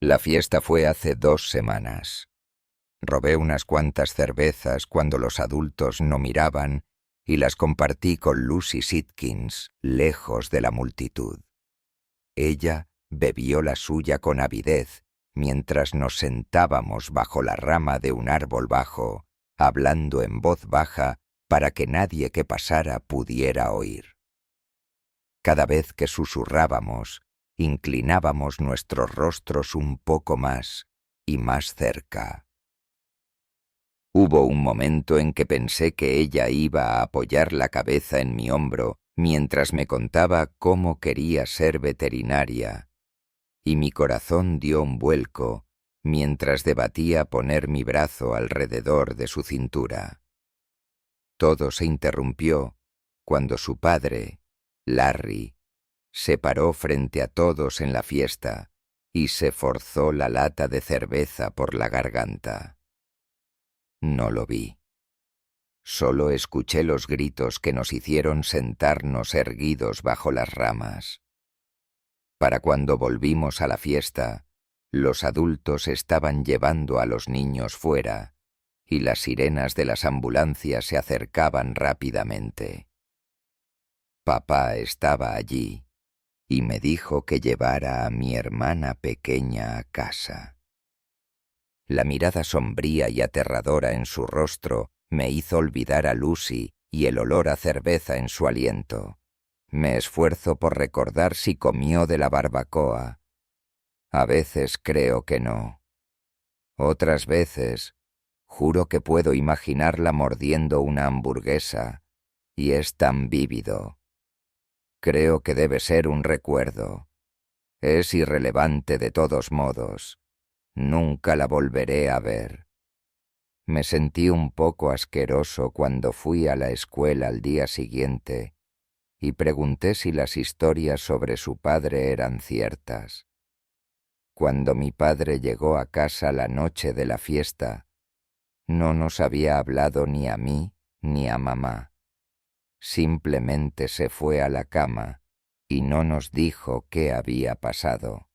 La fiesta fue hace 2 semanas. Robé unas cuantas cervezas cuando los adultos no miraban y las compartí con Lucy Sitkins, lejos de la multitud. Ella bebió la suya con avidez mientras nos sentábamos bajo la rama de un árbol bajo, hablando en voz baja para que nadie que pasara pudiera oír. Cada vez que susurrábamos, inclinábamos nuestros rostros un poco más y más cerca. Hubo un momento en que pensé que ella iba a apoyar la cabeza en mi hombro mientras me contaba cómo quería ser veterinaria, y mi corazón dio un vuelco mientras debatía poner mi brazo alrededor de su cintura. Todo se interrumpió cuando su padre, Larry, se paró frente a todos en la fiesta y se forzó la lata de cerveza por la garganta. No lo vi. Solo escuché los gritos que nos hicieron sentarnos erguidos bajo las ramas. Para cuando volvimos a la fiesta, los adultos estaban llevando a los niños fuera y las sirenas de las ambulancias se acercaban rápidamente. Papá estaba allí y me dijo que llevara a mi hermana pequeña a casa. La mirada sombría y aterradora en su rostro me hizo olvidar a Lucy y el olor a cerveza en su aliento. Me esfuerzo por recordar si comió de la barbacoa. A veces creo que no. Otras veces, juro que puedo imaginarla mordiendo una hamburguesa, y es tan vívido. Creo que debe ser un recuerdo. Es irrelevante de todos modos. Nunca la volveré a ver. Me sentí un poco asqueroso cuando fui a la escuela al día siguiente y pregunté si las historias sobre su padre eran ciertas. Cuando mi padre llegó a casa la noche de la fiesta, no nos había hablado ni a mí ni a mamá. Simplemente se fue a la cama y no nos dijo qué había pasado.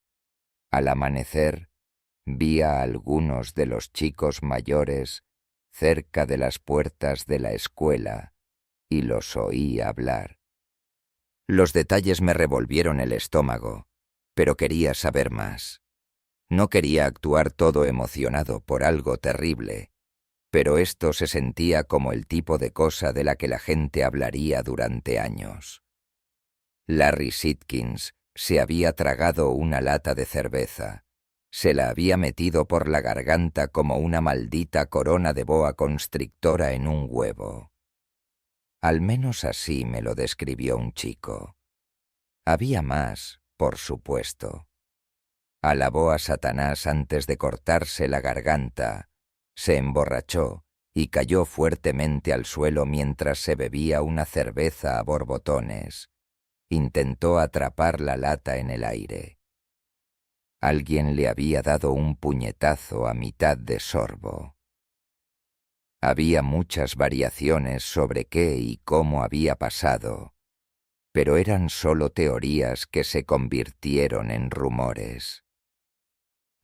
Al amanecer, vi a algunos de los chicos mayores cerca de las puertas de la escuela y los oí hablar. Los detalles me revolvieron el estómago, pero quería saber más. No quería actuar todo emocionado por algo terrible, pero esto se sentía como el tipo de cosa de la que la gente hablaría durante años. Larry Sitkins se había tragado una lata de cerveza. Se la había metido por la garganta como una maldita corona de boa constrictora en un huevo. Al menos así me lo describió un chico. Había más, por supuesto. Alabó a Satanás antes de cortarse la garganta, se emborrachó y cayó fuertemente al suelo mientras se bebía una cerveza a borbotones. Intentó atrapar la lata en el aire. Alguien le había dado un puñetazo a mitad de sorbo. Había muchas variaciones sobre qué y cómo había pasado, pero eran solo teorías que se convirtieron en rumores.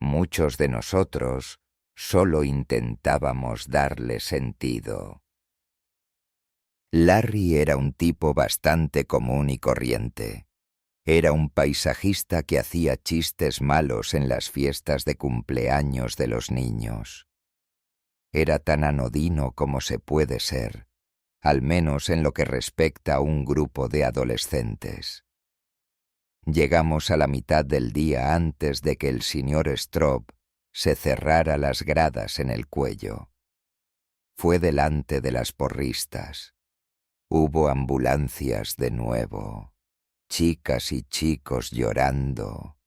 Muchos de nosotros solo intentábamos darle sentido. Larry era un tipo bastante común y corriente. Era un paisajista que hacía chistes malos en las fiestas de cumpleaños de los niños. Era tan anodino como se puede ser, al menos en lo que respecta a un grupo de adolescentes. Llegamos a la mitad del día antes de que el señor Straub se cerrara las gradas en el cuello. Fue delante de las porristas. Hubo ambulancias de nuevo, chicas y chicos llorando,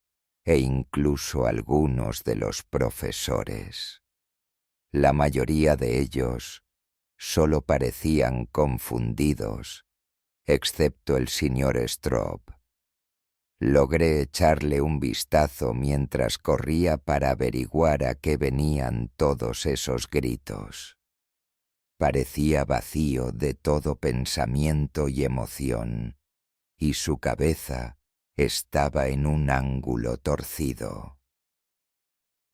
e incluso algunos de los profesores. La mayoría de ellos solo parecían confundidos, excepto el señor Straub. Logré echarle un vistazo mientras corría para averiguar a qué venían todos esos gritos. Parecía vacío de todo pensamiento y emoción, y su cabeza estaba en un ángulo torcido.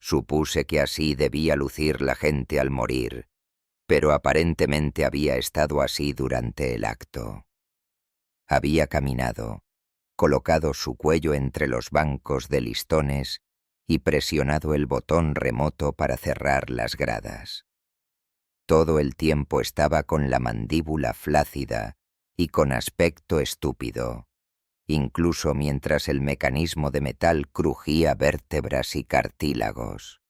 Supuse que así debía lucir la gente al morir, pero aparentemente había estado así durante el acto. Había caminado, colocado su cuello entre los bancos de listones y presionado el botón remoto para cerrar las gradas. Todo el tiempo estaba con la mandíbula flácida y con aspecto estúpido, incluso mientras el mecanismo de metal crujía vértebras y cartílagos.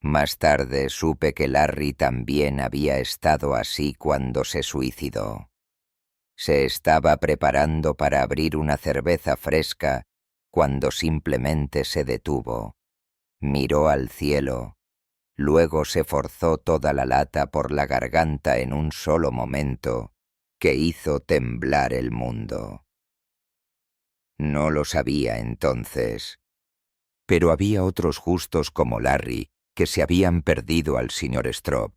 Más tarde supe que Larry también había estado así cuando se suicidó. Se estaba preparando para abrir una cerveza fresca cuando simplemente se detuvo, miró al cielo, luego se forzó toda la lata por la garganta en un solo momento que hizo temblar el mundo. No lo sabía entonces, pero había otros justos como Larry que se habían perdido al Sr. Straub.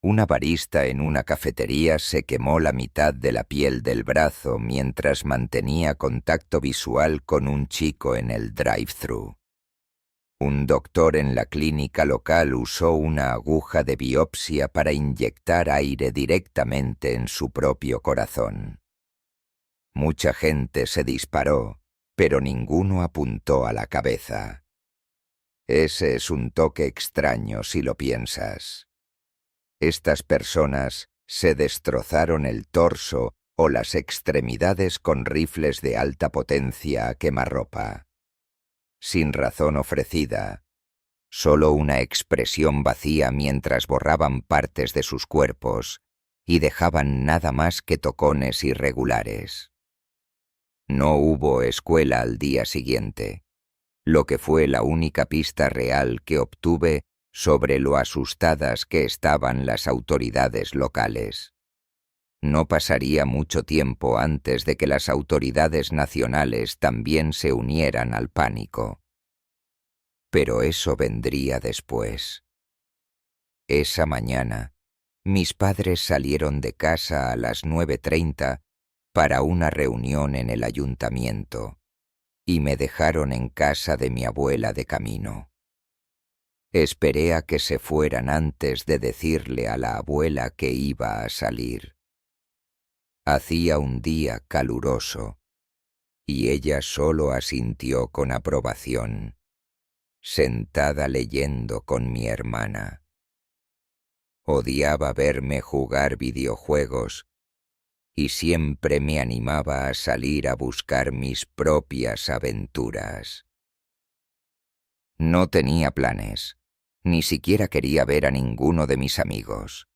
Una barista en una cafetería se quemó la mitad de la piel del brazo mientras mantenía contacto visual con un chico en el drive-thru. Un doctor en la clínica local usó una aguja de biopsia para inyectar aire directamente en su propio corazón. Mucha gente se disparó, pero ninguno apuntó a la cabeza. Ese es un toque extraño si lo piensas. Estas personas se destrozaron el torso o las extremidades con rifles de alta potencia a quemarropa. Sin razón ofrecida, solo una expresión vacía mientras borraban partes de sus cuerpos y dejaban nada más que tocones irregulares. No hubo escuela al día siguiente, lo que fue la única pista real que obtuve sobre lo asustadas que estaban las autoridades locales. No pasaría mucho tiempo antes de que las autoridades nacionales también se unieran al pánico. Pero eso vendría después. Esa mañana, mis padres salieron de casa a las 9:30 para una reunión en el ayuntamiento y me dejaron en casa de mi abuela de camino. Esperé a que se fueran antes de decirle a la abuela que iba a salir. Hacía un día caluroso, y ella solo asintió con aprobación, sentada leyendo con mi hermana. Odiaba verme jugar videojuegos, y siempre me animaba a salir a buscar mis propias aventuras. No tenía planes. Ni siquiera quería ver a ninguno de mis amigos.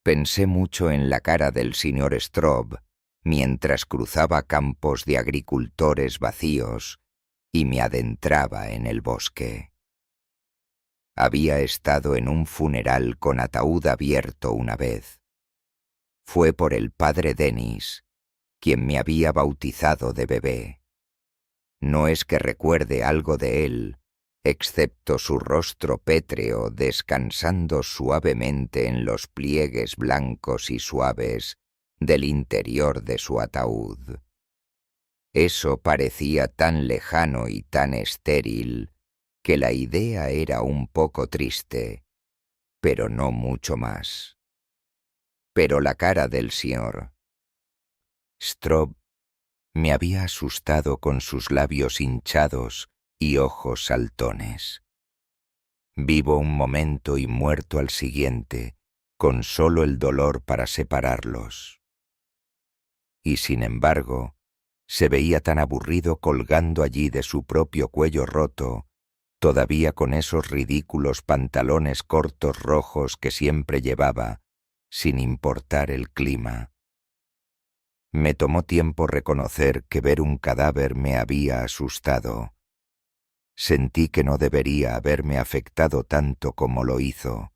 Pensé mucho en la cara del Sr. Straub mientras cruzaba campos de agricultores vacíos y me adentraba en el bosque. Había estado en un funeral con ataúd abierto una vez. Fue por el padre Dennis, quien me había bautizado de bebé. No es que recuerde algo de él, excepto su rostro pétreo descansando suavemente en los pliegues blancos y suaves del interior de su ataúd. Eso parecía tan lejano y tan estéril que la idea era un poco triste, pero no mucho más. Pero la cara del Sr. Straub me había asustado con sus labios hinchados y ojos saltones. Vivo un momento y muerto al siguiente, con solo el dolor para separarlos. Y sin embargo, se veía tan aburrido colgando allí de su propio cuello roto, todavía con esos ridículos pantalones cortos rojos que siempre llevaba, sin importar el clima. Me tomó tiempo reconocer que ver un cadáver me había asustado. Sentí que no debería haberme afectado tanto como lo hizo,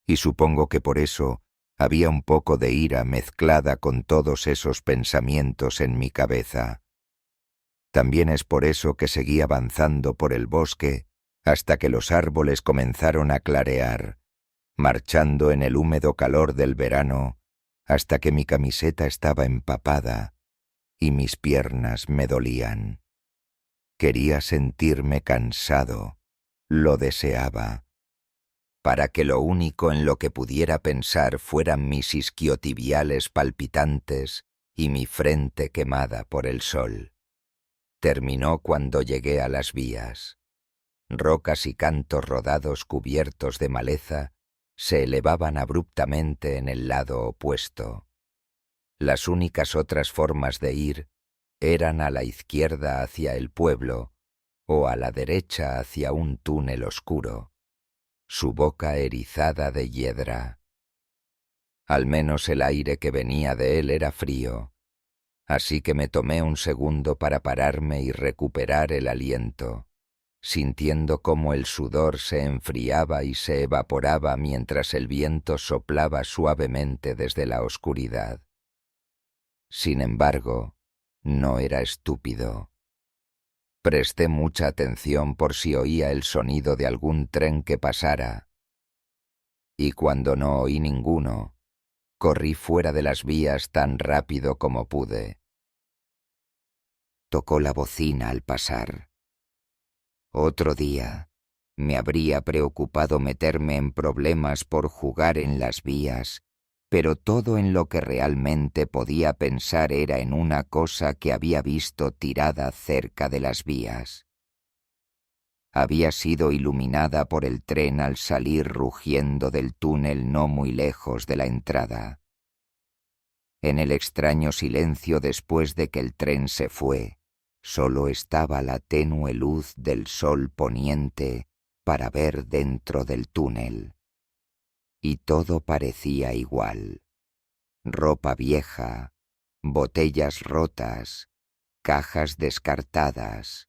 y supongo que por eso había un poco de ira mezclada con todos esos pensamientos en mi cabeza. También es por eso que seguí avanzando por el bosque hasta que los árboles comenzaron a clarear, marchando en el húmedo calor del verano hasta que mi camiseta estaba empapada y mis piernas me dolían. Quería sentirme cansado Lo deseaba, para que lo único en lo que pudiera pensar fueran mis isquiotibiales palpitantes y mi frente quemada por el sol. Terminó cuando llegué a las vías. Rocas y cantos rodados cubiertos de maleza se elevaban abruptamente en el lado opuesto. Las únicas otras formas de ir eran a la izquierda hacia el pueblo o a la derecha hacia un túnel oscuro, su boca erizada de hiedra. Al menos el aire que venía de él era frío, así que me tomé un segundo para pararme y recuperar el aliento, sintiendo cómo el sudor se enfriaba y se evaporaba mientras el viento soplaba suavemente desde la oscuridad. Sin embargo, no era estúpido. Presté mucha atención por si oía el sonido de algún tren que pasara, y cuando no oí ninguno, corrí fuera de las vías tan rápido como pude. Tocó la bocina al pasar. Otro día me habría preocupado meterme en problemas por jugar en las vías, pero todo en lo que realmente podía pensar era en una cosa que había visto tirada cerca de las vías. Había sido iluminada por el tren al salir rugiendo del túnel no muy lejos de la entrada. En el extraño silencio después de que el tren se fue, solo estaba la tenue luz del sol poniente para ver dentro del túnel. Y todo parecía igual. Ropa vieja, botellas rotas, cajas descartadas,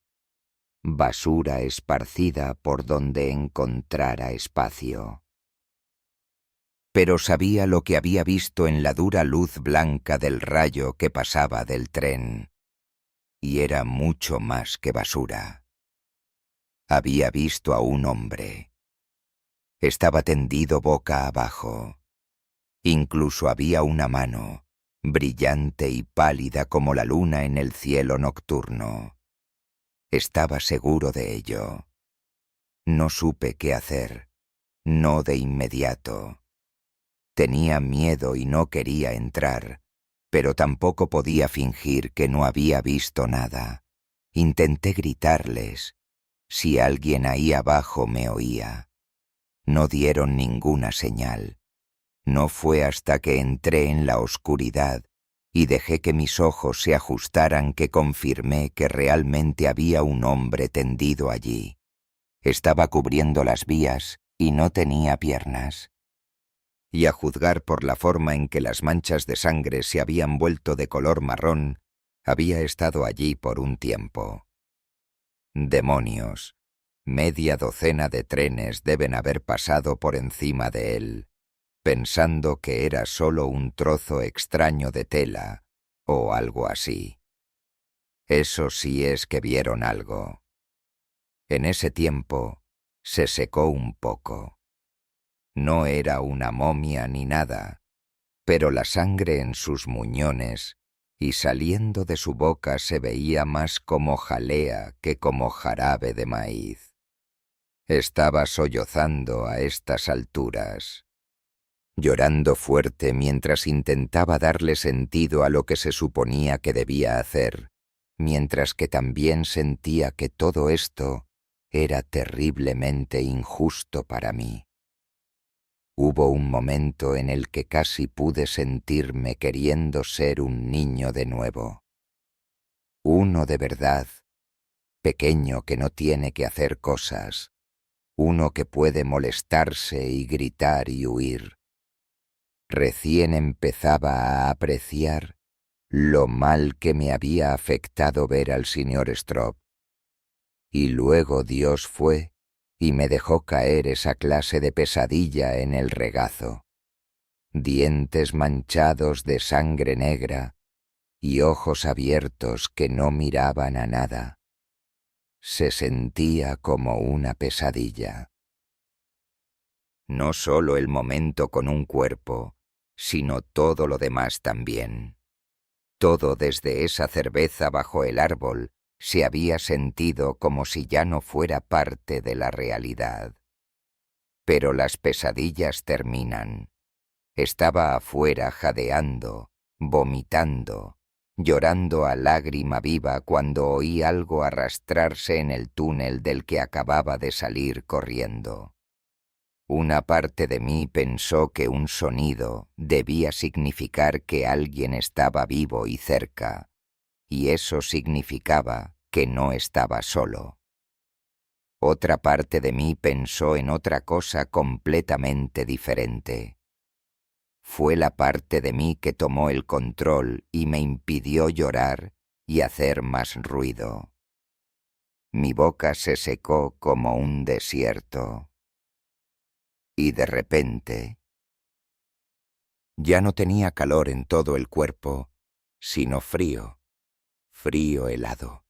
basura esparcida por donde encontrara espacio. Pero sabía lo que había visto en la dura luz blanca del rayo que pasaba del tren. Y era mucho más que basura. Había visto a un hombre. Estaba tendido boca abajo. Incluso había una mano, brillante y pálida como la luna en el cielo nocturno. Estaba seguro de ello. No supe qué hacer, no de inmediato. Tenía miedo y no quería entrar, pero tampoco podía fingir que no había visto nada. Intenté gritarles, si alguien ahí abajo me oía. No dieron ninguna señal. No fue hasta que entré en la oscuridad y dejé que mis ojos se ajustaran que confirmé que realmente había un hombre tendido allí. Estaba cubriendo las vías y no tenía piernas. Y a juzgar por la forma en que las manchas de sangre se habían vuelto de color marrón, había estado allí por un tiempo. Demonios, media docena de trenes deben haber pasado por encima de él, pensando que era solo un trozo extraño de tela o algo así. Eso sí es que vieron algo. En ese tiempo se secó un poco. No era una momia ni nada, pero la sangre en sus muñones y saliendo de su boca se veía más como jalea que como jarabe de maíz. Estaba sollozando a estas alturas, llorando fuerte mientras intentaba darle sentido a lo que se suponía que debía hacer, mientras que también sentía que todo esto era terriblemente injusto para mí. Hubo un momento en el que casi pude sentirme queriendo ser un niño de nuevo. Uno de verdad, pequeño que no tiene que hacer cosas, uno que puede molestarse y gritar y huir. Recién empezaba a apreciar lo mal que me había afectado ver al señor Strop. Y luego Dios fue y me dejó caer esa clase de pesadilla en el regazo. Dientes manchados de sangre negra y ojos abiertos que no miraban a nada. Se sentía como una pesadilla. No solo el momento con un cuerpo, sino todo lo demás también. Todo desde esa cerveza bajo el árbol, Se había sentido como si ya no fuera parte de la realidad. Pero las pesadillas terminan. Estaba afuera jadeando, vomitando, llorando a lágrima viva cuando oí algo arrastrarse en el túnel del que acababa de salir corriendo. Una parte de mí pensó que un sonido debía significar que alguien estaba vivo y cerca, y eso significaba que no estaba solo. Otra parte de mí pensó en otra cosa completamente diferente. Fue la parte de mí que tomó el control y me impidió llorar y hacer más ruido. Mi boca se secó como un desierto. Y de repente, ya no tenía calor en todo el cuerpo, sino frío, frío helado.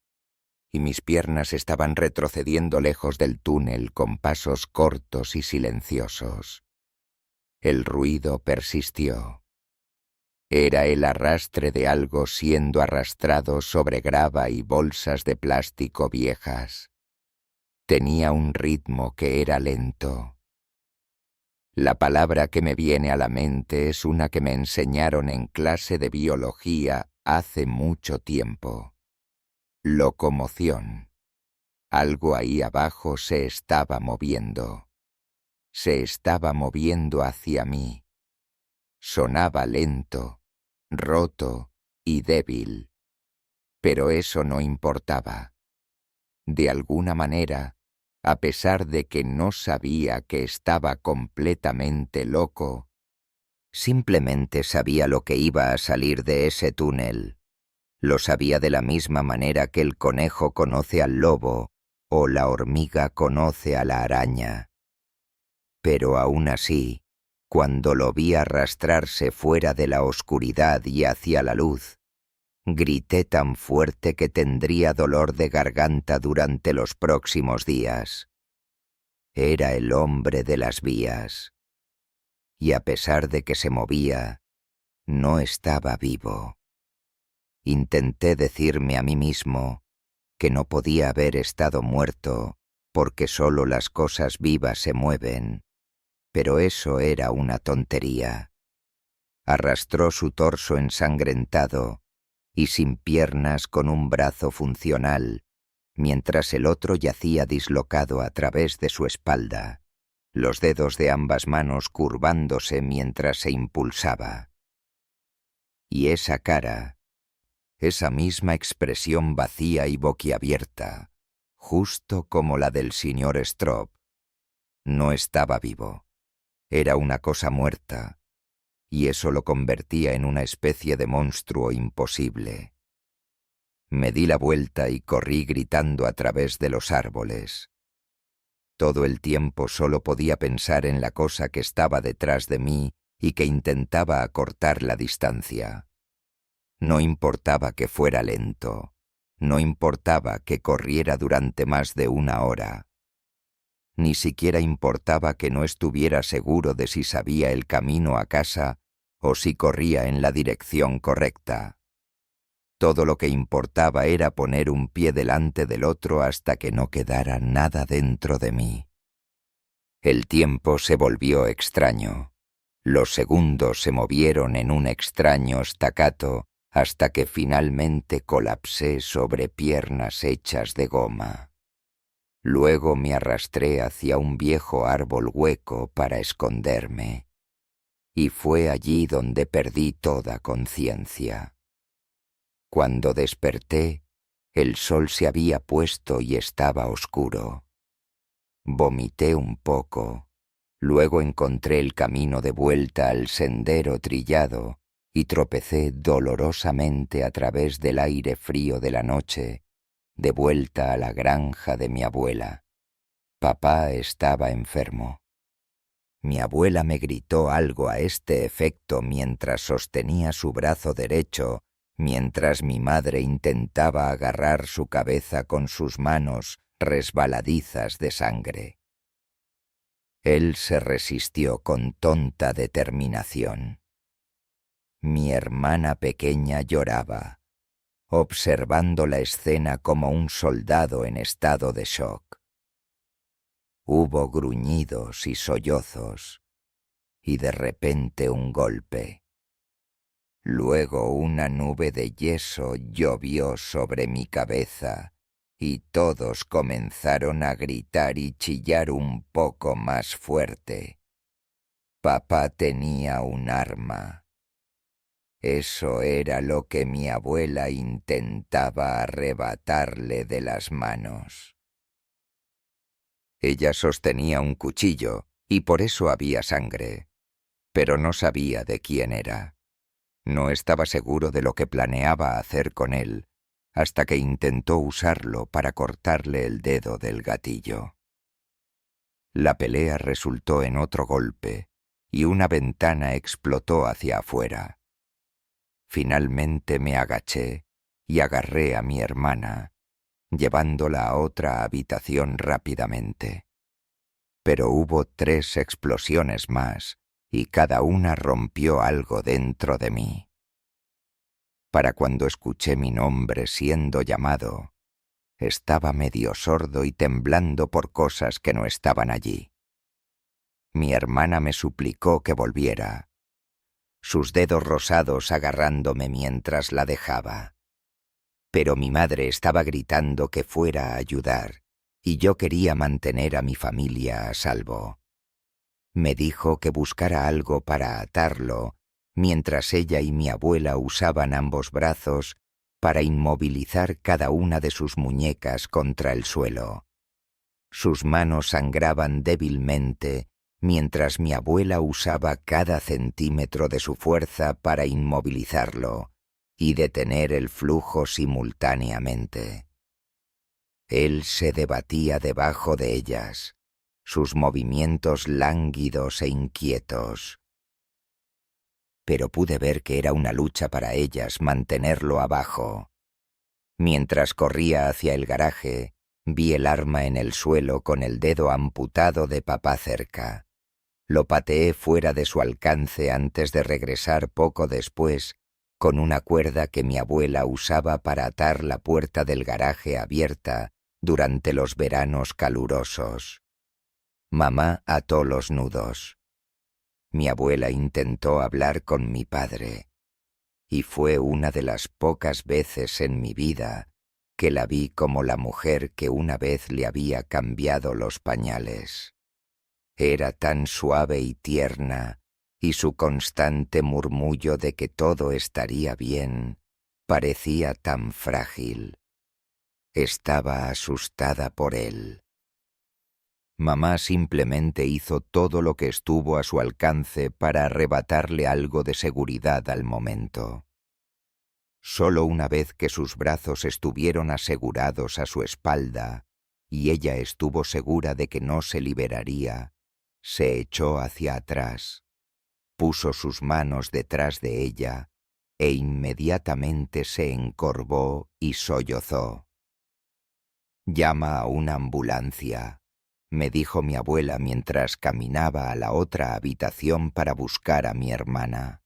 Y mis piernas estaban retrocediendo lejos del túnel con pasos cortos y silenciosos. El ruido persistió. Era el arrastre de algo siendo arrastrado sobre grava y bolsas de plástico viejas. Tenía un ritmo que era lento. La palabra que me viene a la mente es una que me enseñaron en clase de biología hace mucho tiempo. Locomoción. Algo ahí abajo se estaba moviendo. Se estaba moviendo hacia mí. Sonaba lento, roto y débil. Pero eso no importaba. De alguna manera, a pesar de que no sabía que estaba completamente loco, simplemente sabía lo que iba a salir de ese túnel. Lo sabía de la misma manera que el conejo conoce al lobo o la hormiga conoce a la araña. Pero aún así, cuando lo vi arrastrarse fuera de la oscuridad y hacia la luz, grité tan fuerte que tendría dolor de garganta durante los próximos días. Era el hombre de las vías. Y a pesar de que se movía, no estaba vivo. Intenté decirme a mí mismo que no podía haber estado muerto porque solo las cosas vivas se mueven, pero eso era una tontería. Arrastró su torso ensangrentado y sin piernas con un brazo funcional, mientras el otro yacía dislocado a través de su espalda, los dedos de ambas manos curvándose mientras se impulsaba. Y esa cara, esa misma expresión vacía y boquiabierta, justo como la del señor Straub, no estaba vivo. Era una cosa muerta, y eso lo convertía en una especie de monstruo imposible. Me di la vuelta y corrí gritando a través de los árboles. Todo el tiempo solo podía pensar en la cosa que estaba detrás de mí y que intentaba acortar la distancia. No importaba que fuera lento, no importaba que corriera durante más de una hora. Ni siquiera importaba que no estuviera seguro de si sabía el camino a casa o si corría en la dirección correcta. Todo lo que importaba era poner un pie delante del otro hasta que no quedara nada dentro de mí. El tiempo se volvió extraño. Los segundos se movieron en un extraño staccato hasta que finalmente colapsé sobre piernas hechas de goma. Luego me arrastré hacia un viejo árbol hueco para esconderme. Y fue allí donde perdí toda conciencia. Cuando desperté, el sol se había puesto y estaba oscuro. Vomité un poco, luego encontré el camino de vuelta al sendero trillado y tropecé dolorosamente a través del aire frío de la noche, de vuelta a la granja de mi abuela. Papá estaba enfermo. Mi abuela me gritó algo a este efecto mientras sostenía su brazo derecho, mientras mi madre intentaba agarrar su cabeza con sus manos resbaladizas de sangre. Él se resistió con tonta determinación. Mi hermana pequeña lloraba. observando la escena como un soldado en estado de shock. Hubo gruñidos y sollozos, y de repente un golpe. Luego una nube de yeso llovió sobre mi cabeza, y todos comenzaron a gritar y chillar un poco más fuerte. Papá tenía un arma. Eso era lo que mi abuela intentaba arrebatarle de las manos. Ella sostenía un cuchillo, y por eso había sangre, pero no sabía de quién era. No estaba seguro de lo que planeaba hacer con él, hasta que intentó usarlo para cortarle el dedo del gatillo. La pelea resultó en otro golpe, y una ventana explotó hacia afuera. Finalmente me agaché y agarré a mi hermana, llevándola a otra habitación rápidamente. Pero hubo 3 explosiones más, y cada una rompió algo dentro de mí. Para cuando escuché mi nombre siendo llamado, estaba medio sordo y temblando por cosas que no estaban allí. Mi hermana me suplicó que volviera, sus dedos rosados agarrándome mientras la dejaba. Pero mi madre estaba gritando que fuera a ayudar, y yo quería mantener a mi familia a salvo. Me dijo que buscara algo para atarlo, mientras ella y mi abuela usaban ambos brazos para inmovilizar cada una de sus muñecas contra el suelo. Sus manos sangraban débilmente, mientras mi abuela usaba cada centímetro de su fuerza para inmovilizarlo y detener el flujo simultáneamente. Él se debatía debajo de ellas, sus movimientos lánguidos e inquietos. Pero pude ver que era una lucha para ellas mantenerlo abajo. Mientras corría hacia el garaje, vi el arma en el suelo con el dedo amputado de papá cerca. Lo pateé fuera de su alcance antes de regresar poco después con una cuerda que mi abuela usaba para atar la puerta del garaje abierta durante los veranos calurosos. Mamá ató los nudos. Mi abuela intentó hablar con mi padre, y fue una de las pocas veces en mi vida que la vi como la mujer que una vez le había cambiado los pañales. Era tan suave y tierna, y su constante murmullo de que todo estaría bien parecía tan frágil. Estaba asustada por él. Mamá simplemente hizo todo lo que estuvo a su alcance para arrebatarle algo de seguridad al momento. Solo una vez que sus brazos estuvieron asegurados a su espalda y ella estuvo segura de que no se liberaría, se echó hacia atrás, puso sus manos detrás de ella e inmediatamente se encorvó y sollozó. «Llama a una ambulancia», me dijo mi abuela mientras caminaba a la otra habitación para buscar a mi hermana.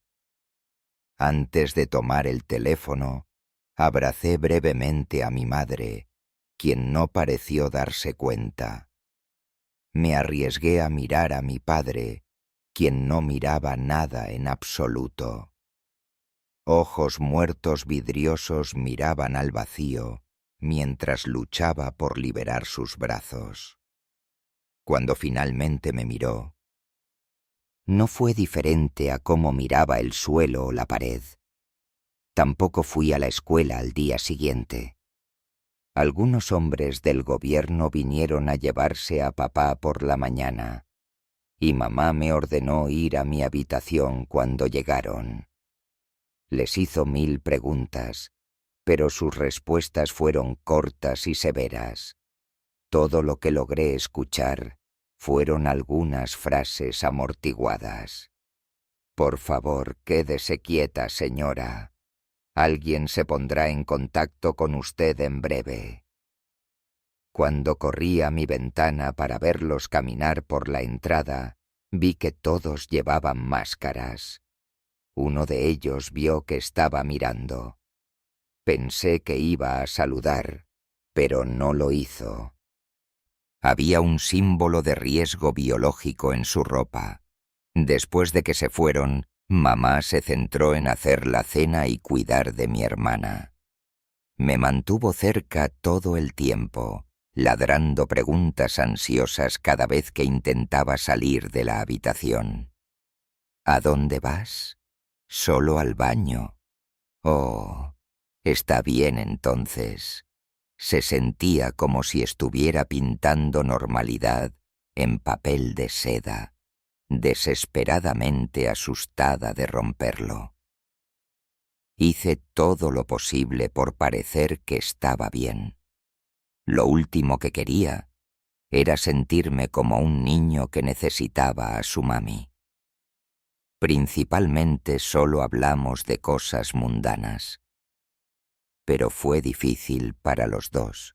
Antes de tomar el teléfono, abracé brevemente a mi madre, quien no pareció darse cuenta. Me arriesgué a mirar a mi padre, quien no miraba nada en absoluto. Ojos muertos vidriosos miraban al vacío mientras luchaba por liberar sus brazos. Cuando finalmente me miró, no fue diferente a cómo miraba el suelo o la pared. Tampoco fui a la escuela al día siguiente. Algunos hombres del gobierno vinieron a llevarse a papá por la mañana, y mamá me ordenó ir a mi habitación cuando llegaron. Les hizo 1000 preguntas, pero sus respuestas fueron cortas y severas. Todo lo que logré escuchar fueron algunas frases amortiguadas. «Por favor, quédese quieta, señora. Alguien se pondrá en contacto con usted en breve». Cuando corrí a mi ventana para verlos caminar por la entrada, vi que todos llevaban máscaras. Uno de ellos vio que estaba mirando. Pensé que iba a saludar, pero no lo hizo. Había un símbolo de riesgo biológico en su ropa. Después de que se fueron, mamá se centró en hacer la cena y cuidar de mi hermana. Me mantuvo cerca todo el tiempo, ladrando preguntas ansiosas cada vez que intentaba salir de la habitación. ¿A dónde vas? Solo al baño. Oh, está bien entonces. Se sentía como si estuviera pintando normalidad en papel de seda, desesperadamente asustada de romperlo. Hice todo lo posible por parecer que estaba bien. Lo último que quería era sentirme como un niño que necesitaba a su mami. Principalmente solo hablamos de cosas mundanas. Pero fue difícil para los dos.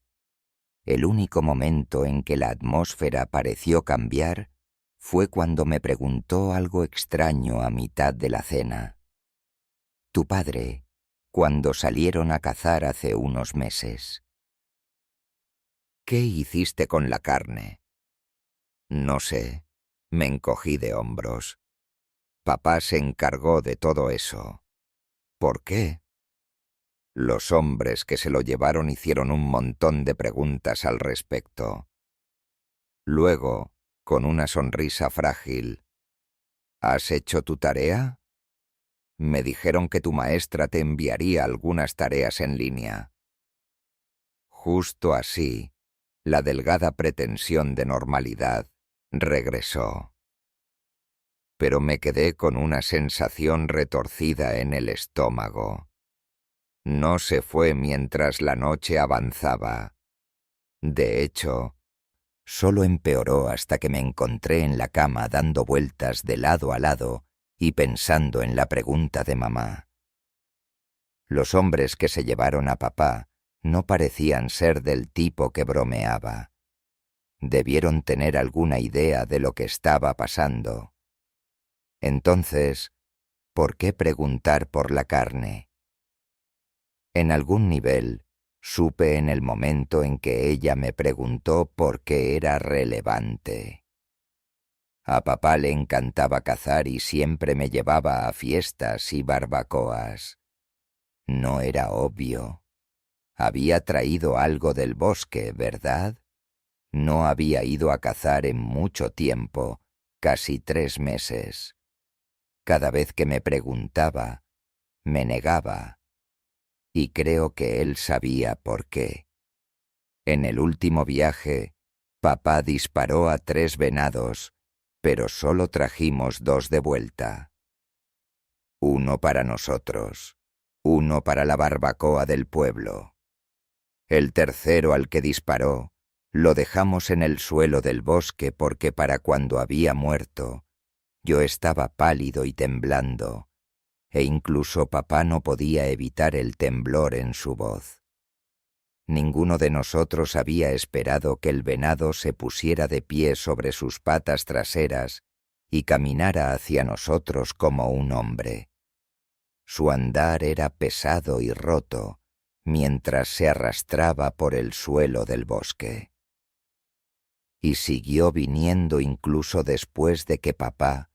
El único momento en que la atmósfera pareció cambiar fue cuando me preguntó algo extraño a mitad de la cena. Tu padre, cuando salieron a cazar hace unos meses. ¿Qué hiciste con la carne? No sé, me encogí de hombros. Papá se encargó de todo eso. ¿Por qué? Los hombres que se lo llevaron hicieron un montón de preguntas al respecto. Luego, con una sonrisa frágil, ¿has hecho tu tarea? Me dijeron que tu maestra te enviaría algunas tareas en línea. Justo así, la delgada pretensión de normalidad regresó. Pero me quedé con una sensación retorcida en el estómago. No se fue mientras la noche avanzaba. De hecho, solo empeoró hasta que me encontré en la cama dando vueltas de lado a lado y pensando en la pregunta de mamá. Los hombres que se llevaron a papá no parecían ser del tipo que bromeaba. Debieron tener alguna idea de lo que estaba pasando. Entonces, ¿por qué preguntar por la carne? En algún nivel, supe en el momento en que ella me preguntó por qué era relevante. A papá le encantaba cazar y siempre me llevaba a fiestas y barbacoas. No era obvio. Había traído algo del bosque, ¿verdad? No había ido a cazar en mucho tiempo, casi 3 meses. Cada vez que me preguntaba, me negaba. Y creo que él sabía por qué. En el último viaje, papá disparó a 3 venados, pero solo trajimos 2 de vuelta. Uno para nosotros, uno para la barbacoa del pueblo. El tercero al que disparó, lo dejamos en el suelo del bosque porque para cuando había muerto, yo estaba pálido y temblando, e incluso papá no podía evitar el temblor en su voz. Ninguno de nosotros había esperado que el venado se pusiera de pie sobre sus patas traseras y caminara hacia nosotros como un hombre. Su andar era pesado y roto, mientras se arrastraba por el suelo del bosque. Y siguió viniendo incluso después de que papá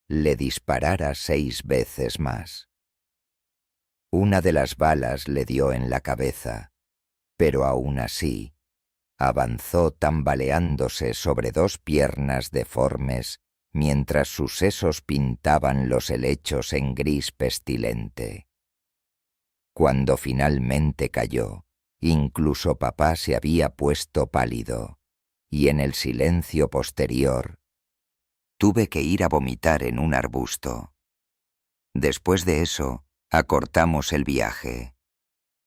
le disparara 6 veces más. Una de las balas le dio en la cabeza, pero aún así avanzó tambaleándose sobre 2 piernas deformes mientras sus sesos pintaban los helechos en gris pestilente. Cuando finalmente cayó, incluso papá se había puesto pálido, y en el silencio posterior tuve que ir a vomitar en un arbusto. Después de eso, acortamos el viaje.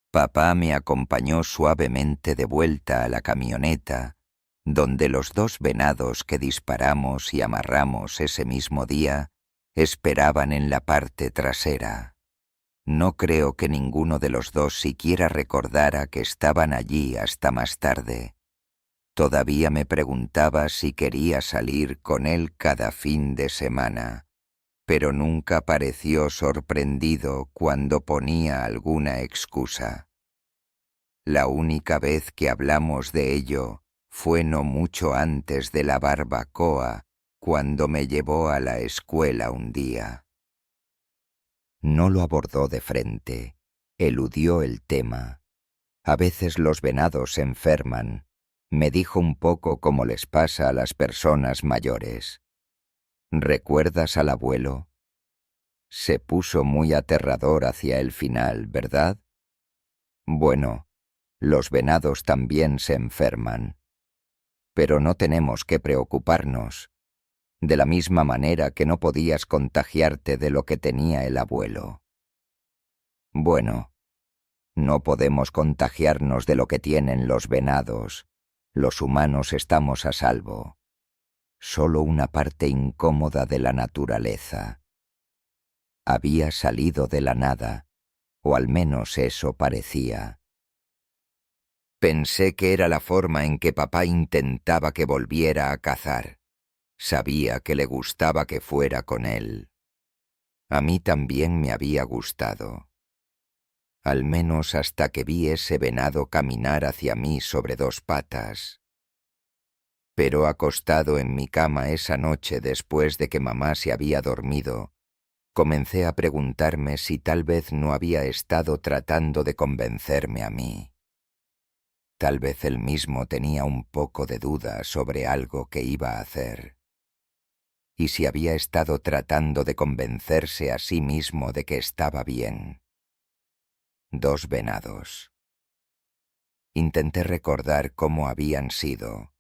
Papá me acompañó suavemente de vuelta a la camioneta, donde los 2 venados que disparamos y amarramos ese mismo día esperaban en la parte trasera. No creo que ninguno de los 2 siquiera recordara que estaban allí hasta más tarde. Todavía me preguntaba si quería salir con él cada fin de semana, pero nunca pareció sorprendido cuando ponía alguna excusa. La única vez que hablamos de ello fue no mucho antes de la barbacoa, cuando me llevó a la escuela un día. No lo abordó de frente, eludió el tema. A veces los venados se enferman, me dijo un poco como les pasa a las personas mayores. ¿Recuerdas al abuelo? Se puso muy aterrador hacia el final, ¿verdad? Bueno, los venados también se enferman. Pero no tenemos que preocuparnos, de la misma manera que no podías contagiarte de lo que tenía el abuelo. Bueno, no podemos contagiarnos de lo que tienen los venados. Los humanos estamos a salvo. Solo una parte incómoda de la naturaleza. Había salido de la nada, o al menos eso parecía. Pensé que era la forma en que papá intentaba que volviera a cazar. Sabía que le gustaba que fuera con él. A mí también me había gustado. Al menos hasta que vi ese venado caminar hacia mí sobre dos patas. Pero acostado en mi cama esa noche después de que mamá se había dormido, comencé a preguntarme si tal vez no había estado tratando de convencerme a mí. Tal vez él mismo tenía un poco de duda sobre algo que iba a hacer. Y si había estado tratando de convencerse a sí mismo de que estaba bien. 2 venados. Intenté recordar cómo habían sido.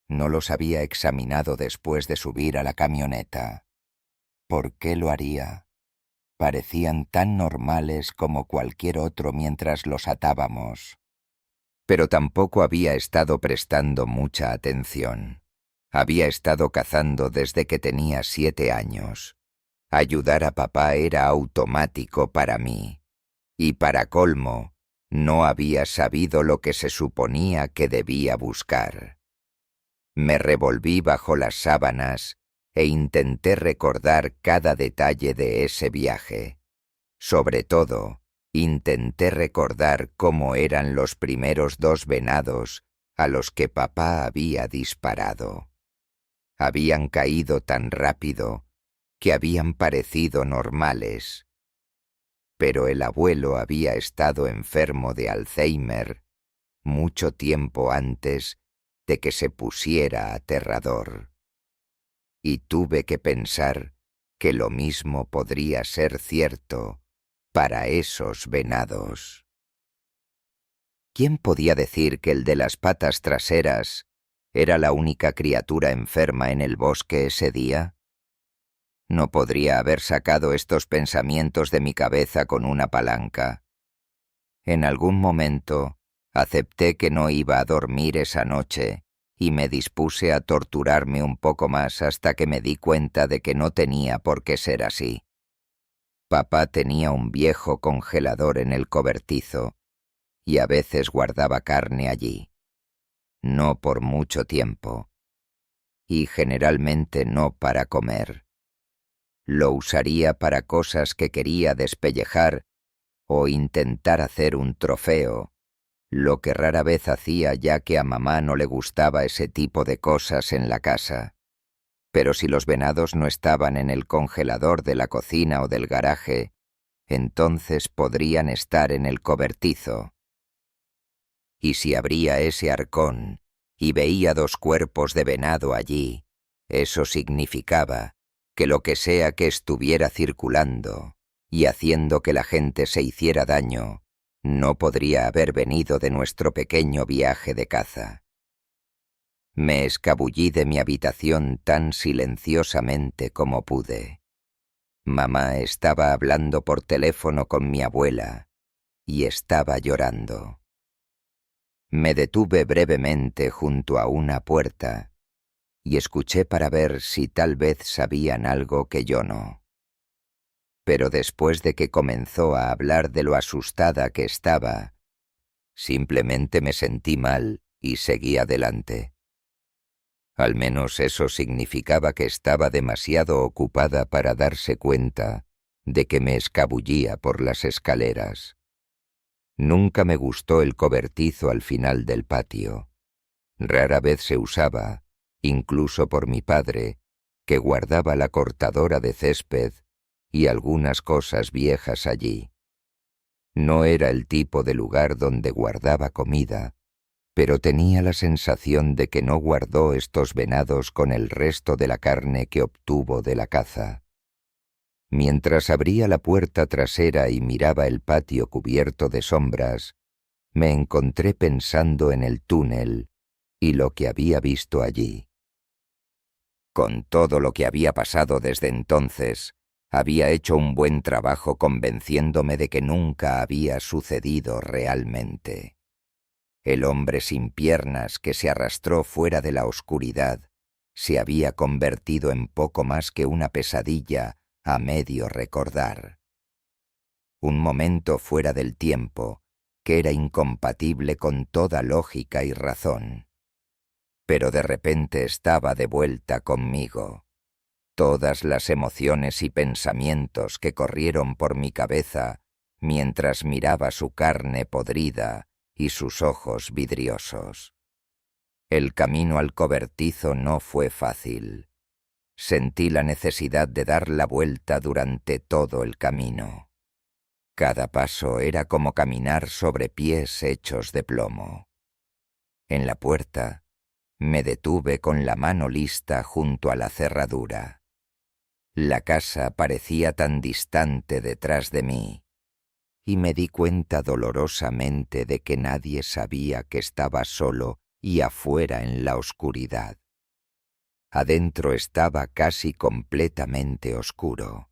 No los había examinado después de subir a la camioneta. ¿Por qué lo haría? Parecían tan normales como cualquier otro mientras los atábamos. Pero tampoco había estado prestando mucha atención. Había estado cazando desde que tenía 7 años. Ayudar a papá era automático para mí. Y para colmo, no había sabido lo que se suponía que debía buscar. Me revolví bajo las sábanas e intenté recordar cada detalle de ese viaje. Sobre todo, intenté recordar cómo eran los primeros 2 venados a los que papá había disparado. Habían caído tan rápido que habían parecido normales. Pero el abuelo había estado enfermo de Alzheimer mucho tiempo antes de que se pusiera aterrador. Y tuve que pensar que lo mismo podría ser cierto para esos venados. ¿Quién podía decir que el de las patas traseras era la única criatura enferma en el bosque ese día? No podría haber sacado estos pensamientos de mi cabeza con una palanca. En algún momento acepté que no iba a dormir esa noche y me dispuse a torturarme un poco más hasta que me di cuenta de que no tenía por qué ser así. Papá tenía un viejo congelador en el cobertizo y a veces guardaba carne allí. No por mucho tiempo. Y generalmente no para comer. Lo usaría para cosas que quería despellejar o intentar hacer un trofeo, lo que rara vez hacía ya que a mamá no le gustaba ese tipo de cosas en la casa. Pero si los venados no estaban en el congelador de la cocina o del garaje, entonces podrían estar en el cobertizo. Y si abría ese arcón y veía 2 cuerpos de venado allí, eso significaba que lo que sea que estuviera circulando y haciendo que la gente se hiciera daño, no podría haber venido de nuestro pequeño viaje de caza. Me escabullí de mi habitación tan silenciosamente como pude. Mamá estaba hablando por teléfono con mi abuela y estaba llorando. Me detuve brevemente junto a una puerta y escuché para ver si tal vez sabían algo que yo no. Pero después de que comenzó a hablar de lo asustada que estaba, simplemente me sentí mal y seguí adelante. Al menos eso significaba que estaba demasiado ocupada para darse cuenta de que me escabullía por las escaleras. Nunca me gustó el cobertizo al final del patio. Rara vez se usaba, incluso por mi padre, que guardaba la cortadora de césped y algunas cosas viejas allí. No era el tipo de lugar donde guardaba comida, pero tenía la sensación de que no guardó estos venados con el resto de la carne que obtuvo de la caza. Mientras abría la puerta trasera y miraba el patio cubierto de sombras, me encontré pensando en el túnel y lo que había visto allí. Con todo lo que había pasado desde entonces, había hecho un buen trabajo convenciéndome de que nunca había sucedido realmente. El hombre sin piernas que se arrastró fuera de la oscuridad se había convertido en poco más que una pesadilla a medio recordar. Un momento fuera del tiempo que era incompatible con toda lógica y razón. Pero de repente estaba de vuelta conmigo. Todas las emociones y pensamientos que corrieron por mi cabeza mientras miraba su carne podrida y sus ojos vidriosos. El camino al cobertizo no fue fácil. Sentí la necesidad de dar la vuelta durante todo el camino. Cada paso era como caminar sobre pies hechos de plomo. En la puerta, me detuve con la mano lista junto a la cerradura. La casa parecía tan distante detrás de mí, y me di cuenta dolorosamente de que nadie sabía que estaba solo y afuera en la oscuridad. Adentro estaba casi completamente oscuro.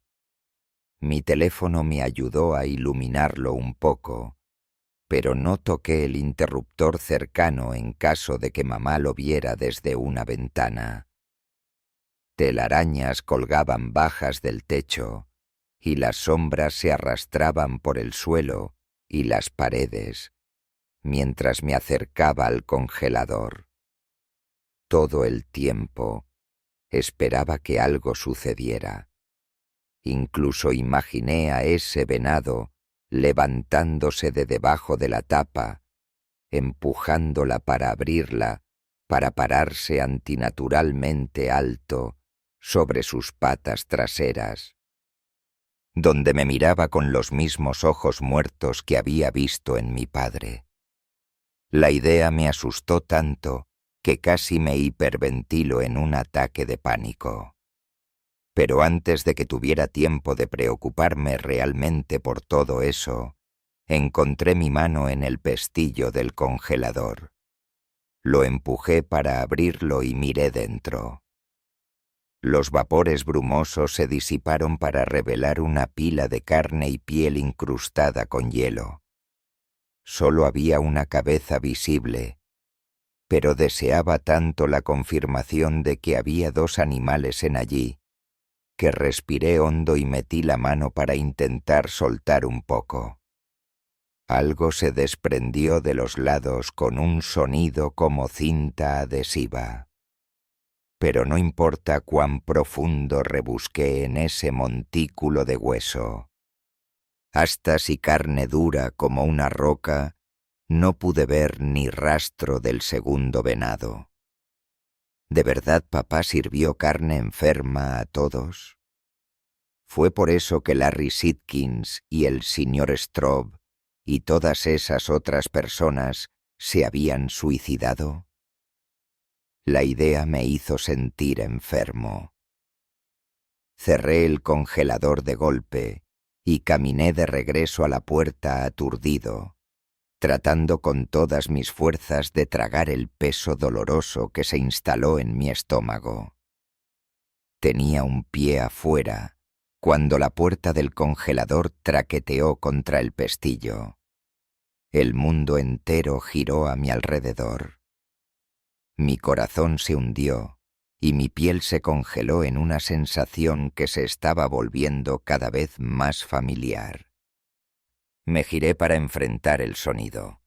Mi teléfono me ayudó a iluminarlo un poco, pero no toqué el interruptor cercano en caso de que mamá lo viera desde una ventana. Telarañas colgaban bajas del techo, y las sombras se arrastraban por el suelo y las paredes, mientras me acercaba al congelador. Todo el tiempo esperaba que algo sucediera. Incluso imaginé a ese venado levantándose de debajo de la tapa, empujándola para abrirla, para pararse antinaturalmente alto sobre sus patas traseras, donde me miraba con los mismos ojos muertos que había visto en mi padre. La idea me asustó tanto que casi me hiperventilo en un ataque de pánico. Pero antes de que tuviera tiempo de preocuparme realmente por todo eso, encontré mi mano en el pestillo del congelador. Lo empujé para abrirlo y miré dentro. Los vapores brumosos se disiparon para revelar una pila de carne y piel incrustada con hielo. Solo había una cabeza visible, pero deseaba tanto la confirmación de que había dos animales en allí, que respiré hondo y metí la mano para intentar soltar un poco. Algo se desprendió de los lados con un sonido como cinta adhesiva. Pero no importa cuán profundo rebusqué en ese montículo de hueso, astas y carne dura como una roca, no pude ver ni rastro del segundo venado. ¿De verdad papá sirvió carne enferma a todos? ¿Fue por eso que Larry Sidkins y el señor Straub y todas esas otras personas se habían suicidado? La idea me hizo sentir enfermo. Cerré el congelador de golpe y caminé de regreso a la puerta aturdido, tratando con todas mis fuerzas de tragar el peso doloroso que se instaló en mi estómago. Tenía un pie afuera cuando la puerta del congelador traqueteó contra el pestillo. El mundo entero giró a mi alrededor. Mi corazón se hundió y mi piel se congeló en una sensación que se estaba volviendo cada vez más familiar. Me giré para enfrentar el sonido,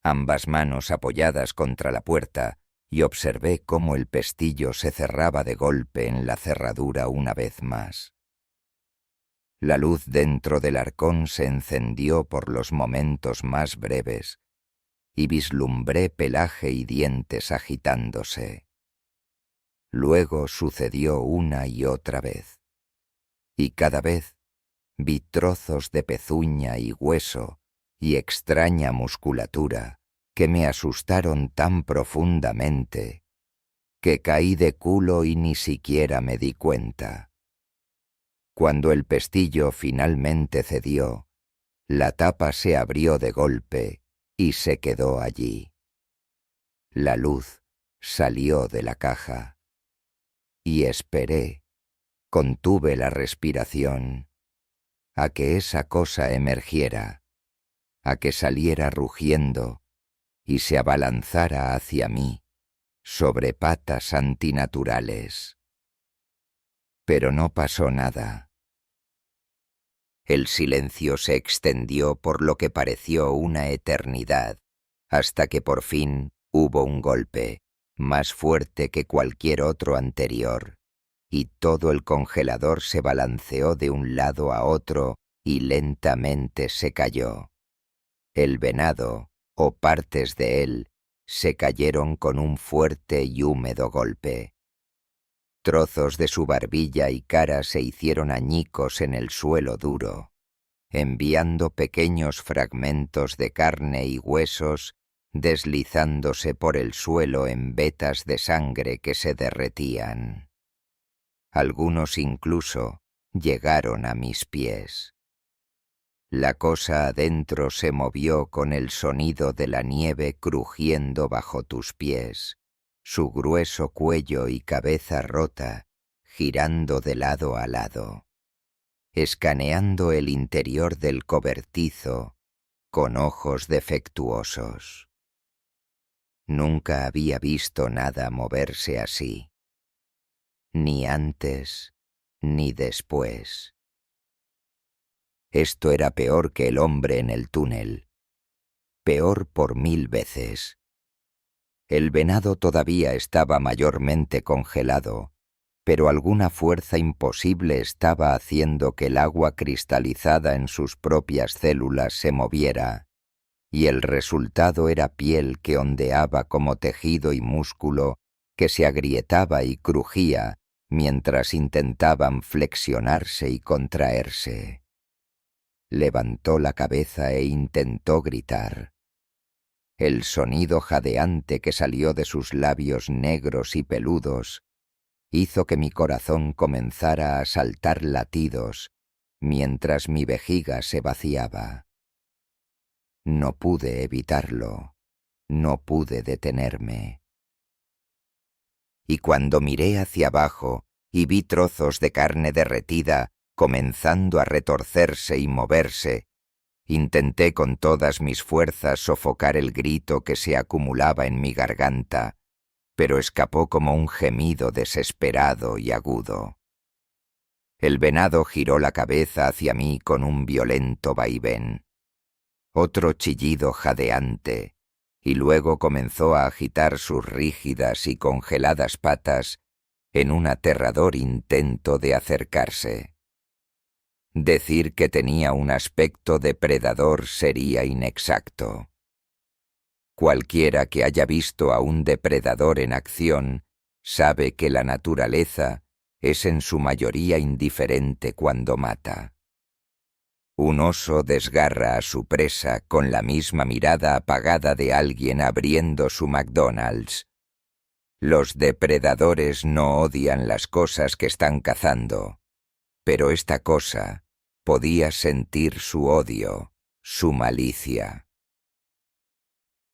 ambas manos apoyadas contra la puerta, y observé cómo el pestillo se cerraba de golpe en la cerradura una vez más. La luz dentro del arcón se encendió por los momentos más breves, y vislumbré pelaje y dientes agitándose. Luego sucedió una y otra vez, y cada vez vi trozos de pezuña y hueso y extraña musculatura que me asustaron tan profundamente que caí de culo y ni siquiera me di cuenta. Cuando el pestillo finalmente cedió, la tapa se abrió de golpe y se quedó allí. La luz salió de la caja y esperé, contuve la respiración, a que esa cosa emergiera, a que saliera rugiendo y se abalanzara hacia mí sobre patas antinaturales. Pero no pasó nada. El silencio se extendió por lo que pareció una eternidad, hasta que por fin hubo un golpe, más fuerte que cualquier otro anterior, y todo el congelador se balanceó de un lado a otro y lentamente se cayó. El venado, o partes de él, se cayeron con un fuerte y húmedo golpe. Trozos de su barbilla y cara se hicieron añicos en el suelo duro, enviando pequeños fragmentos de carne y huesos deslizándose por el suelo en vetas de sangre que se derretían. Algunos incluso llegaron a mis pies. La cosa adentro se movió con el sonido de la nieve crujiendo bajo tus pies, su grueso cuello y cabeza rota, girando de lado a lado, escaneando el interior del cobertizo con ojos defectuosos. Nunca había visto nada moverse así, ni antes ni después. Esto era peor que el hombre en el túnel, peor por 1000 veces. El venado todavía estaba mayormente congelado, pero alguna fuerza imposible estaba haciendo que el agua cristalizada en sus propias células se moviera, y el resultado era piel que ondeaba como tejido y músculo que se agrietaba y crujía mientras intentaban flexionarse y contraerse. Levantó la cabeza e intentó gritar. El sonido jadeante que salió de sus labios negros y peludos hizo que mi corazón comenzara a saltar latidos mientras mi vejiga se vaciaba. No pude evitarlo, no pude detenerme. Y cuando miré hacia abajo y vi trozos de carne derretida comenzando a retorcerse y moverse, intenté con todas mis fuerzas sofocar el grito que se acumulaba en mi garganta, pero escapó como un gemido desesperado y agudo. El venado giró la cabeza hacia mí con un violento vaivén. Otro chillido jadeante, y luego comenzó a agitar sus rígidas y congeladas patas en un aterrador intento de acercarse. Decir que tenía un aspecto depredador sería inexacto. Cualquiera que haya visto a un depredador en acción sabe que la naturaleza es en su mayoría indiferente cuando mata. Un oso desgarra a su presa con la misma mirada apagada de alguien abriendo su McDonald's. Los depredadores no odian las cosas que están cazando, pero esta cosa podía sentir su odio, su malicia.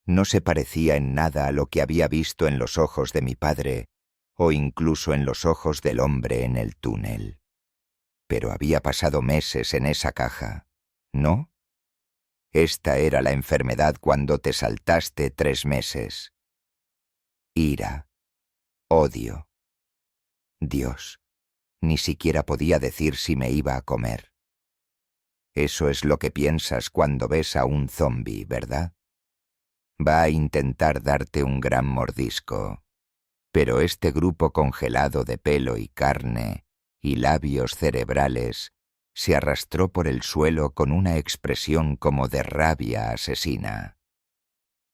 No se parecía en nada a lo que había visto en los ojos de mi padre o incluso en los ojos del hombre en el túnel. Pero había pasado meses en esa caja, ¿no? Esta era la enfermedad cuando te saltaste 3 meses. Ira, odio. Dios, ni siquiera podía decir si me iba a comer. Eso es lo que piensas cuando ves a un zombi, ¿verdad? Va a intentar darte un gran mordisco, pero este grupo congelado de pelo y carne y labios cerebrales se arrastró por el suelo con una expresión como de rabia asesina.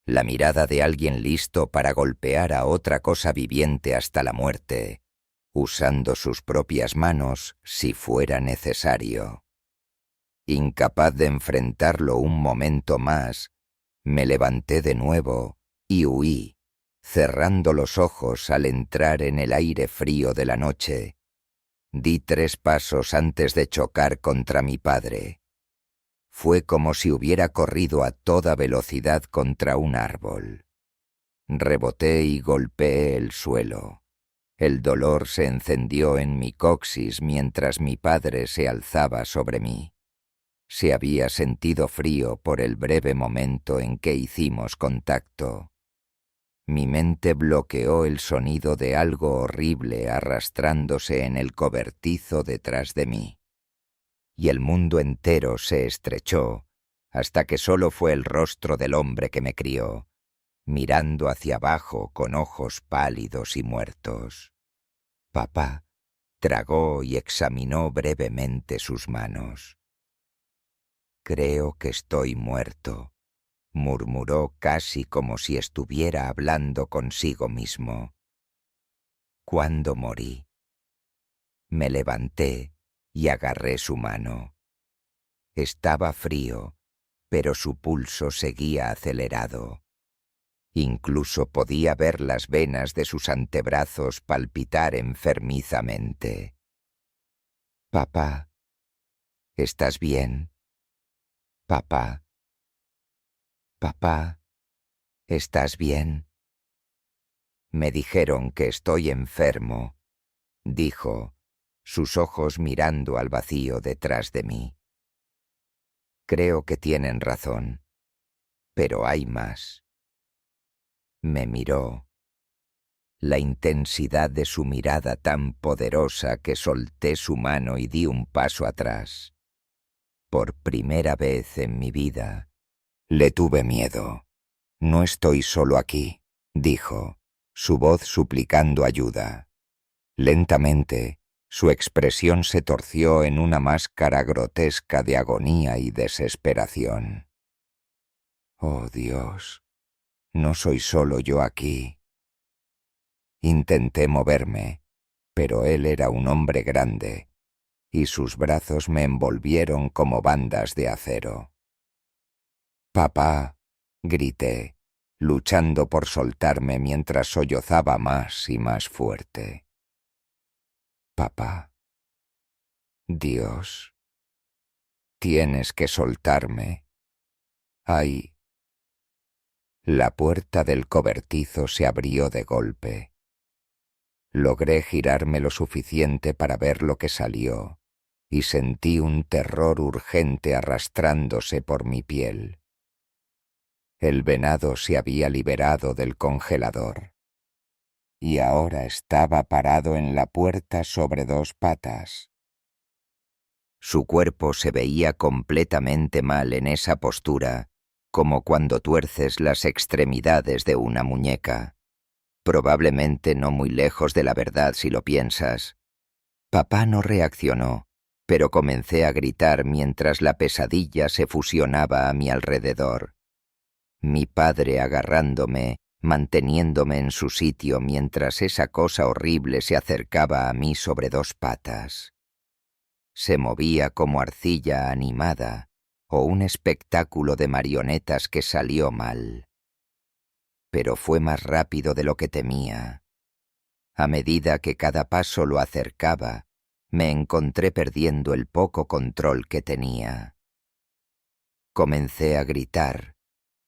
La mirada de alguien listo para golpear a otra cosa viviente hasta la muerte, usando sus propias manos si fuera necesario. Incapaz de enfrentarlo un momento más, me levanté de nuevo y huí, cerrando los ojos al entrar en el aire frío de la noche. Di 3 pasos antes de chocar contra mi padre. Fue como si hubiera corrido a toda velocidad contra un árbol. Reboté y golpeé el suelo. El dolor se encendió en mi coxis mientras mi padre se alzaba sobre mí. Se había sentido frío por el breve momento en que hicimos contacto. Mi mente bloqueó el sonido de algo horrible arrastrándose en el cobertizo detrás de mí. Y el mundo entero se estrechó hasta que solo fue el rostro del hombre que me crió, mirando hacia abajo con ojos pálidos y muertos. Papá tragó y examinó brevemente sus manos. «Creo que estoy muerto», murmuró casi como si estuviera hablando consigo mismo. «¿Cuándo morí?» Me levanté y agarré su mano. Estaba frío, pero su pulso seguía acelerado. Incluso podía ver las venas de sus antebrazos palpitar enfermizamente. «Papá, ¿estás bien? Papá, papá, ¿estás bien?» Me dijeron que estoy enfermo, dijo, sus ojos mirando al vacío detrás de mí. Creo que tienen razón, pero hay más. Me miró. La intensidad de su mirada tan poderosa que solté su mano y di un paso atrás. Por primera vez en mi vida, le tuve miedo. «No estoy solo aquí», dijo, su voz suplicando ayuda. Lentamente, su expresión se torció en una máscara grotesca de agonía y desesperación. «Oh Dios, no soy solo yo aquí». Intenté moverme, pero él era un hombre grande, y sus brazos me envolvieron como bandas de acero. «Papá», grité, luchando por soltarme mientras sollozaba más y más fuerte. «Papá, Dios, tienes que soltarme. Ay». La puerta del cobertizo se abrió de golpe. Logré girarme lo suficiente para ver lo que salió, y sentí un terror urgente arrastrándose por mi piel. El venado se había liberado del congelador, y ahora estaba parado en la puerta sobre 2 patas. Su cuerpo se veía completamente mal en esa postura, como cuando tuerces las extremidades de una muñeca. Probablemente no muy lejos de la verdad si lo piensas. Papá no reaccionó, pero comencé a gritar mientras la pesadilla se fusionaba a mi alrededor. Mi padre agarrándome, manteniéndome en su sitio mientras esa cosa horrible se acercaba a mí sobre 2 patas. Se movía como arcilla animada o un espectáculo de marionetas que salió mal. Pero fue más rápido de lo que temía. A medida que cada paso lo acercaba, me encontré perdiendo el poco control que tenía. Comencé a gritar,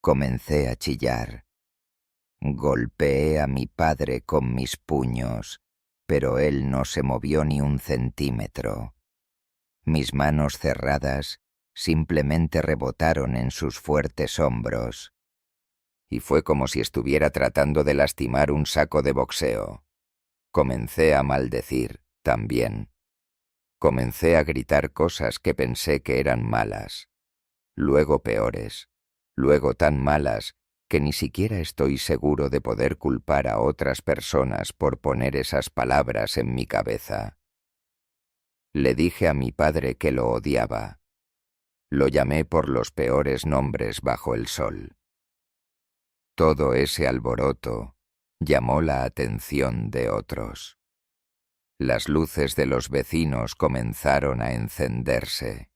comencé a chillar. Golpeé a mi padre con mis puños, pero él no se movió ni un centímetro. Mis manos cerradas simplemente rebotaron en sus fuertes hombros. Y fue como si estuviera tratando de lastimar un saco de boxeo. Comencé a maldecir, también. Comencé a gritar cosas que pensé que eran malas, luego peores, luego tan malas que ni siquiera estoy seguro de poder culpar a otras personas por poner esas palabras en mi cabeza. Le dije a mi padre que lo odiaba. Lo llamé por los peores nombres bajo el sol. Todo ese alboroto llamó la atención de otros. Las luces de los vecinos comenzaron a encenderse.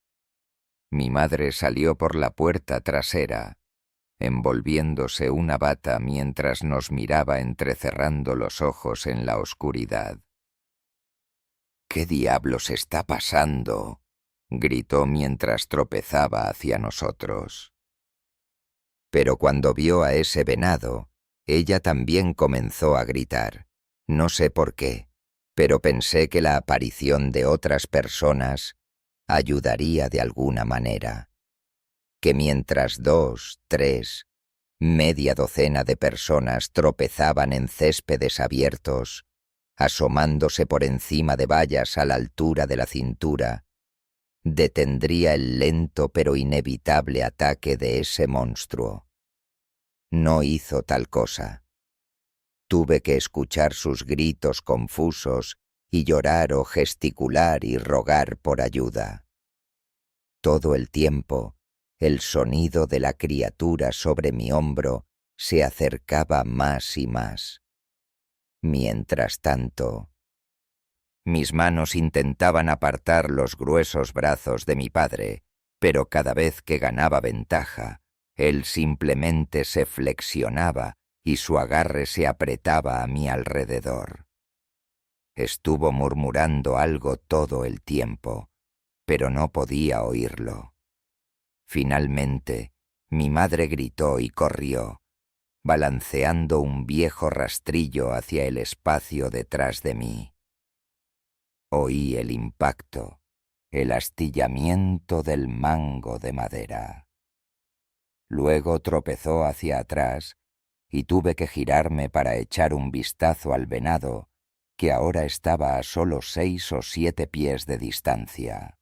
Mi madre salió por la puerta trasera, envolviéndose una bata mientras nos miraba entrecerrando los ojos en la oscuridad. «¿Qué diablos está pasando?», gritó mientras tropezaba hacia nosotros. Pero cuando vio a ese venado, ella también comenzó a gritar. No sé por qué, pero pensé que la aparición de otras personas ayudaría de alguna manera. Que mientras 2, 3, media docena de personas tropezaban en céspedes abiertos, asomándose por encima de vallas a la altura de la cintura, detendría el lento pero inevitable ataque de ese monstruo. No hizo tal cosa. Tuve que escuchar sus gritos confusos y llorar o gesticular y rogar por ayuda. Todo el tiempo, el sonido de la criatura sobre mi hombro se acercaba más y más. Mientras tanto, mis manos intentaban apartar los gruesos brazos de mi padre, pero cada vez que ganaba ventaja, él simplemente se flexionaba y su agarre se apretaba a mi alrededor. Estuvo murmurando algo todo el tiempo, pero no podía oírlo. Finalmente, mi madre gritó y corrió, balanceando un viejo rastrillo hacia el espacio detrás de mí. Oí el impacto, el astillamiento del mango de madera. Luego tropezó hacia atrás y tuve que girarme para echar un vistazo al venado, que ahora estaba a solo 6 o 7 pies de distancia.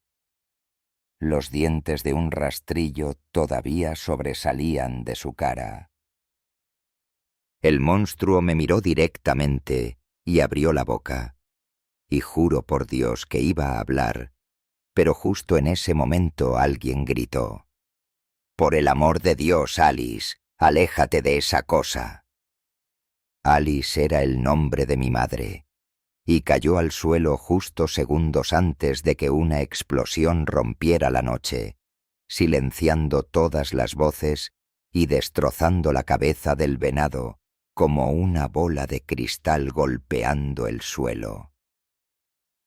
Los dientes de un rastrillo todavía sobresalían de su cara. El monstruo me miró directamente y abrió la boca. Y juro por Dios que iba a hablar, pero justo en ese momento alguien gritó: «Por el amor de Dios, Alice, aléjate de esa cosa». Alice era el nombre de mi madre, y cayó al suelo justo segundos antes de que una explosión rompiera la noche, silenciando todas las voces y destrozando la cabeza del venado como una bola de cristal golpeando el suelo.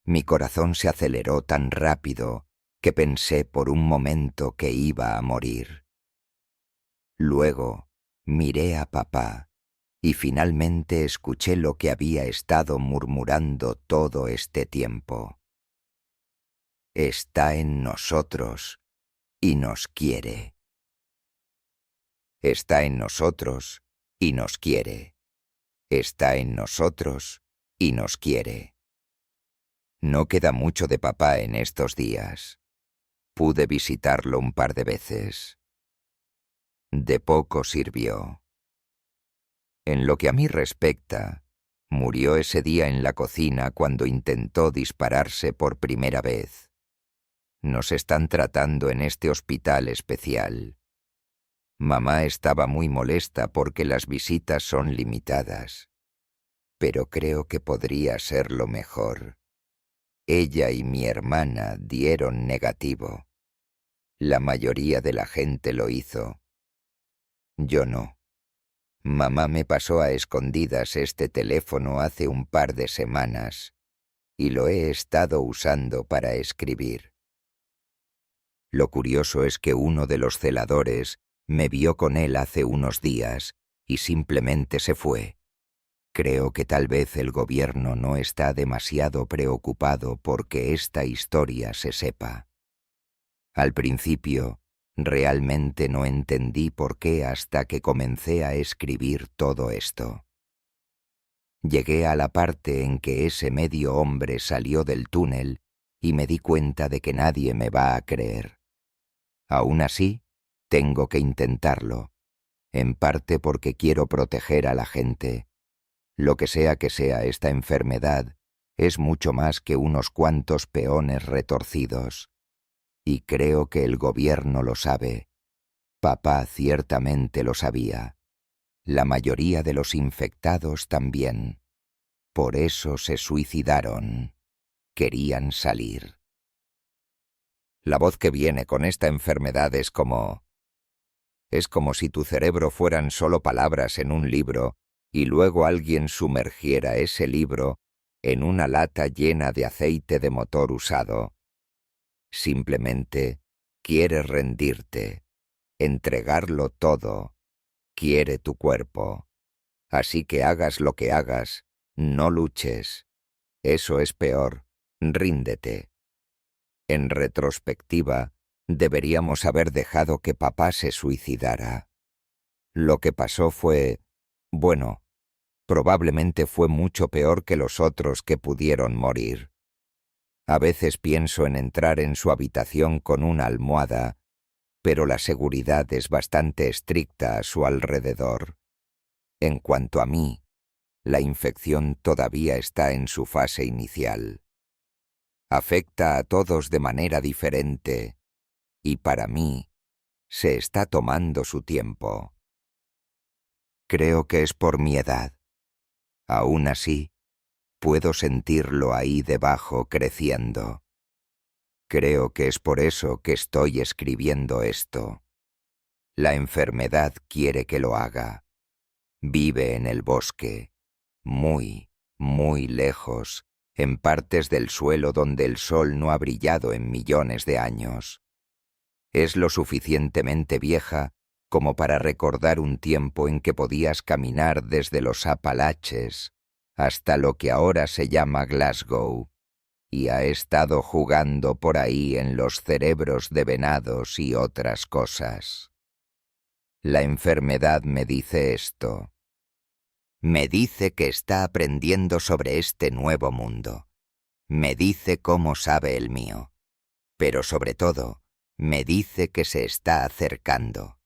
Mi corazón se aceleró tan rápido que pensé por un momento que iba a morir. Luego miré a papá y finalmente escuché lo que había estado murmurando todo este tiempo. Está en nosotros y nos quiere. Está en nosotros y nos quiere. Está en nosotros y nos quiere. No queda mucho de papá en estos días. Pude visitarlo un par de veces. De poco sirvió. En lo que a mí respecta, murió ese día en la cocina cuando intentó dispararse por primera vez. Nos están tratando en este hospital especial. Mamá estaba muy molesta porque las visitas son limitadas, pero creo que podría serlo mejor. Ella y mi hermana dieron negativo. La mayoría de la gente lo hizo. Yo no. Mamá me pasó a escondidas este teléfono hace un par de semanas y lo he estado usando para escribir. Lo curioso es que uno de los celadores me vio con él hace unos días y simplemente se fue. Creo que tal vez el gobierno no está demasiado preocupado porque esta historia se sepa. Al principio, realmente no entendí por qué hasta que comencé a escribir todo esto. Llegué a la parte en que ese medio hombre salió del túnel y me di cuenta de que nadie me va a creer. Aún así, tengo que intentarlo, en parte porque quiero proteger a la gente. Lo que sea esta enfermedad, es mucho más que unos cuantos peones retorcidos. Y creo que el gobierno lo sabe. Papá ciertamente lo sabía. La mayoría de los infectados también. Por eso se suicidaron. Querían salir. La voz que viene con esta enfermedad es como si tu cerebro fueran solo palabras en un libro y luego alguien sumergiera ese libro en una lata llena de aceite de motor usado. Simplemente quieres rendirte, entregarlo todo, quiere tu cuerpo. Así que hagas lo que hagas, no luches. Eso es peor, ríndete. En retrospectiva, deberíamos haber dejado que papá se suicidara. Lo que pasó fue, bueno, probablemente fue mucho peor que los otros que pudieron morir. A veces pienso en entrar en su habitación con una almohada, pero la seguridad es bastante estricta a su alrededor. En cuanto a mí, la infección todavía está en su fase inicial. Afecta a todos de manera diferente, y para mí, se está tomando su tiempo. Creo que es por mi edad. Aún así, puedo sentirlo ahí debajo creciendo. Creo que es por eso que estoy escribiendo esto. La enfermedad quiere que lo haga. Vive en el bosque, muy, muy lejos, en partes del suelo donde el sol no ha brillado en millones de años. Es lo suficientemente vieja como para recordar un tiempo en que podías caminar desde los Apalaches hasta lo que ahora se llama Glasgow, y ha estado jugando por ahí en los cerebros de venados y otras cosas. La enfermedad me dice esto. Me dice que está aprendiendo sobre este nuevo mundo. Me dice cómo sabe el mío. Pero sobre todo, me dice que se está acercando.